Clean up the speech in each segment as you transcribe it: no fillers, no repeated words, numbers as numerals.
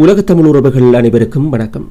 உலகத் தமிழ் உறவுகள் அனைவருக்கும் வணக்கம்.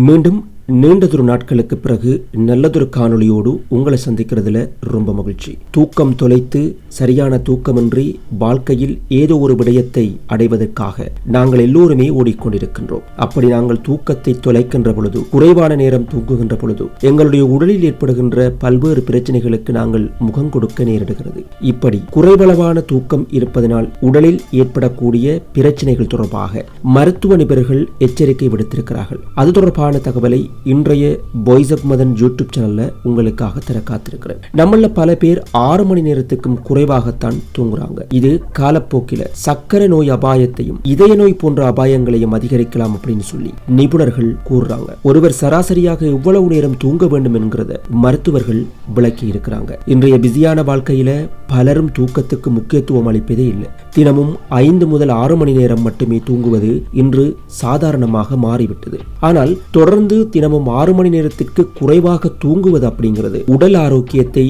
மீண்டும் நீண்டதொரு நாட்களுக்கு பிறகு நல்லதொரு காணொளியோடு உங்களை சந்திக்கிறதுல ரொம்ப மகிழ்ச்சி. தூக்கம் தொலைத்து சரியான தூக்கமின்றி வாழ்க்கையில் ஏதோ ஒரு விடயத்தை அடைவதற்காக நாங்கள் எல்லோருமே ஓடிக்கொண்டிருக்கின்றோம். அப்படி நாங்கள் தூக்கத்தை தொலைக்கின்ற பொழுது, குறைவான நேரம் தூங்குகின்ற பொழுது எங்களுடைய உடலில் ஏற்படுகின்ற பல்வேறு பிரச்சனைகளுக்கு நாங்கள் முகம் கொடுக்க நேரிடுகிறது. இப்படி குறைவளவான தூக்கம் இருப்பதனால் உடலில் ஏற்படக்கூடிய பிரச்சனைகள் தொடர்பாக மருத்துவ நிபுணர்கள் எச்சரிக்கை விடுத்திருக்கிறார்கள். அது தொடர்பான தகவலை இன்றைய பாய்ஸ் ஆஃப் மதன் யூடியூப் சேனல்ல உங்களுக்காக தர காத்திருக்கிறேன். நம்மள பல பேர் 6 மணி நேரத்துக்கும் குறைவாகத்தான் தூங்குறாங்க. இது காலப்போக்கில சக்கரை நோய் அபாயத்தையும் இதய நோய் போன்ற அபாயங்களையும் அதிகரிக்கலாம் அப்படின்னு சொல்லி நிபுணர்கள் கூறுறாங்க. ஒருவர் சராசரியாக எவ்வளவு நேரம் தூங்க வேண்டும் என்கிறத மருத்துவர்கள் விளக்கி இருக்கிறாங்க. இன்றைய பிஸியான வாழ்க்கையில பலரும் தூக்கத்துக்கு முக்கியத்துவம் அளிப்பதே இல்லை. தினமும் 5 முதல் 6 மணி நேரம் மட்டுமே தூங்குவது இன்று சாதாரணமாக மாறிவிட்டது. ஆனால் தொடர்ந்து தினமும் 6 மணி நேரத்திற்கு குறைவாக தூங்குவது அப்படிங்கிறது உடல் ஆரோக்கியத்தை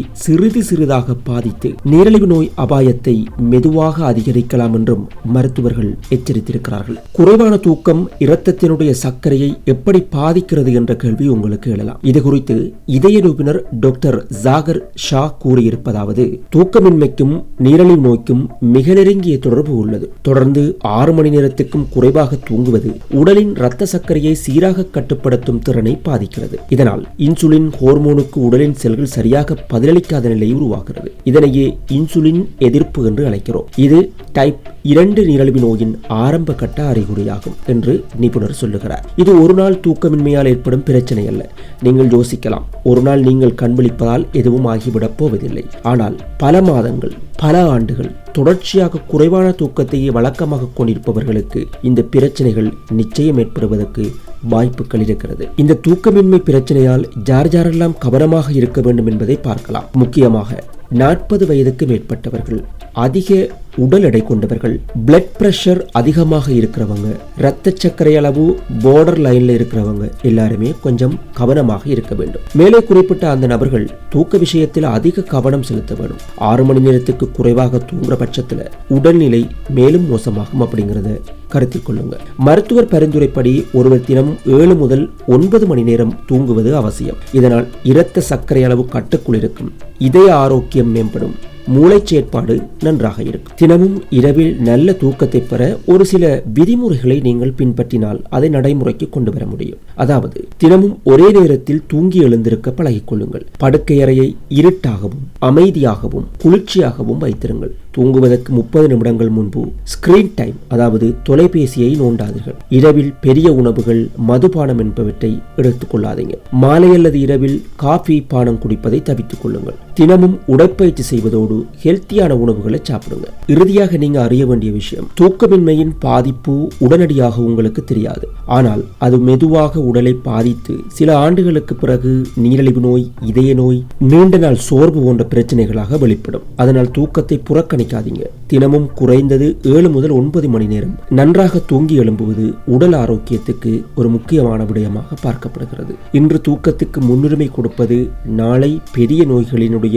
சிறிதாக பாதித்து நீரிழிவு நோய் அபாயத்தை மெதுவாக அதிகரிக்கலாம் என்றும் மருத்துவர்கள் எச்சரித்திருக்கிறார்கள். குறைவான தூக்கம் இரத்தத்தினுடைய சர்க்கரையை எப்படி பாதிக்கிறது என்ற கேள்வி உங்களுக்கு எழலாம். இது குறித்து இதய நிபுணர் டாக்டர் ஜாகர் ஷா கூறியிருப்பதாவது, தூக்கமின்மைக்கும் நீரிழிவு நோய்க்கும் மிக நெருங்கிய தொடர்பு உள்ளது. தொடர்ந்து 6 மணி நேரத்துக்கும் குறைவாக தூங்குவது உடலின் இரத்த சர்க்கரையை சீராக கட்டுப்படுத்தும் திறனை பாதிக்கிறது. இதனால் இன்சுலின் ஹோர்மோனுக்கு உடலின் செல்கள் சரியாக பதிலளிக்காத நிலை உருவாகிறது. இதனையே இன்சுலின் எதிர்ப்பு என்று அழைக்கிறோம். இது டைப் 2 நீரிழிவு நோயின் ஆரம்ப கட்ட அறிகுறியாகும் என்று நிபுணர் சொல்லுகிறார். இது ஒரு நாள் தூக்கமின்மையால் ஏற்படும் பிரச்சனை அல்ல. நீங்கள் யோசிக்கலாம், ஒரு நாள் நீங்கள் கண்விழிப்பதால் எதுவும் ஆகிவிடப் போவதில்லை. ஆனால் பல மாதங்கள், பல ஆண்டுகள் தொடர்ச்சியாக குறைவான தூக்கத்தையே வழக்கமாக கொண்டிருப்பவர்களுக்கு இந்த பிரச்சனைகள் நிச்சயம் ஏற்படுவதற்கு வாய்ப்புகள் இருக்கிறது. இந்த தூக்கமின்மை பிரச்சனையால் யாரெல்லாம் கவனமாக இருக்க வேண்டும் என்பதை பார்க்கலாம். முக்கியமாக 40 வயதுக்கு மேற்பட்டவர்கள், அதிக உடல் எடை கொண்டவர்கள், பிளட் பிரஷர் அதிகமாக இருக்கிறவங்க, இரத்த சர்க்கரை அளவு பார்டர் லைன்ல இருக்கிறவங்க எல்லாருமே கொஞ்சம் கவனமாக இருக்க வேண்டும். மேலே குறிப்பிட்ட அந்த நபர்கள் தூக்க விஷயத்தில் அதிக கவனம் செலுத்த வேண்டும். 6 மணி நேரத்துக்கு குறைவாக தூங்குற பட்சத்துல உடல்நிலை மேலும் மோசமாகும் அப்படிங்கறத கருத்தில் கொள்ளுங்க. மருத்துவர் பரிந்துரைப்படி ஒருவர் தினம் 7 முதல் 9 மணி நேரம் தூங்குவது அவசியம். இதனால் இரத்த சர்க்கரை அளவு கட்டுக்குள் இருக்கும், இதய ஆரோக்கியம் மேம்படும், மூளை செயற்பாடு நன்றாக இருக்கும். தினமும் இரவில் நல்ல தூக்கத்தை பெற ஒரு சில விதிமுறைகளை நீங்கள் பின்பற்றினால் அதை நடைமுறைக்கு கொண்டு வர முடியும். அதாவது, தினமும் ஒரே நேரத்தில் தூங்கி எழுந்திருக்க பழகிக் கொள்ளுங்கள். படுக்கை அறையை இருட்டாகவும் அமைதியாகவும் குளிர்ச்சியாகவும் வைத்திருங்கள். தூங்குவதற்கு 30 நிமிடங்கள் முன்பு ஸ்கிரீன் டைம், அதாவது தொலைபேசியை நோண்டாதீர்கள். இரவில் பெரிய உணவுகள், மதுபானம் என்பவற்றை எடுத்துக் கொள்ளாதீங்க. மாலை அல்லது இரவில் காஃபி பானம் குடிப்பதை தவிர்த்துக் கொள்ளுங்கள். தினமும் உடற்பயிற்சி செய்வதோடு ஹெல்த்தியான உணவுகளை சாப்பிடுங்க. இறுதியாக நீங்க அறிய வேண்டிய விஷயம், தூக்கமின்மையின் பாதிப்பு உடனடியாக உங்களுக்கு தெரியாது. ஆனால் அது மெதுவாக உடலை பாதித்து சில ஆண்டுகளுக்கு பிறகு நீரிழிவு நோய், இதய நோய், நீண்ட நாள் சோர்வு போன்ற பிரச்சனைகளாக வெளிப்படும். அதனால் தூக்கத்தை புறக்கணிக்காதீங்க. தினமும் குறைந்தது 7 முதல் 9 மணி நேரம் நன்றாக தூங்கி எழும்புவது உடல் ஆரோக்கியத்துக்கு ஒரு முக்கியமான விடயமாக பார்க்கப்படுகிறது. இன்று தூக்கத்துக்கு முன்னுரிமை கொடுப்பது நாளை பெரிய நோய்களினுடைய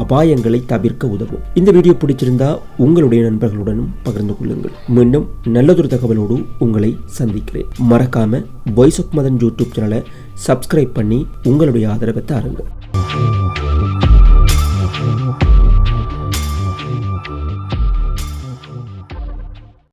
அபாயங்களை தவிர்க்க உதவும். இந்த வீடியோ பிடிச்சிருந்தா உங்களுடைய நண்பர்களுடனும் பகிர்ந்து கொள்ளுங்கள். மீண்டும் நல்லதொரு தகவலோடு உங்களை சந்திக்கிறேன். மறக்காம பாய்ஸ் ஆஃப் மதன் யூடியூப் சேனலை சப்ஸ்கிரைப் பண்ணி உங்களுடைய ஆதரவை தாருங்கள்.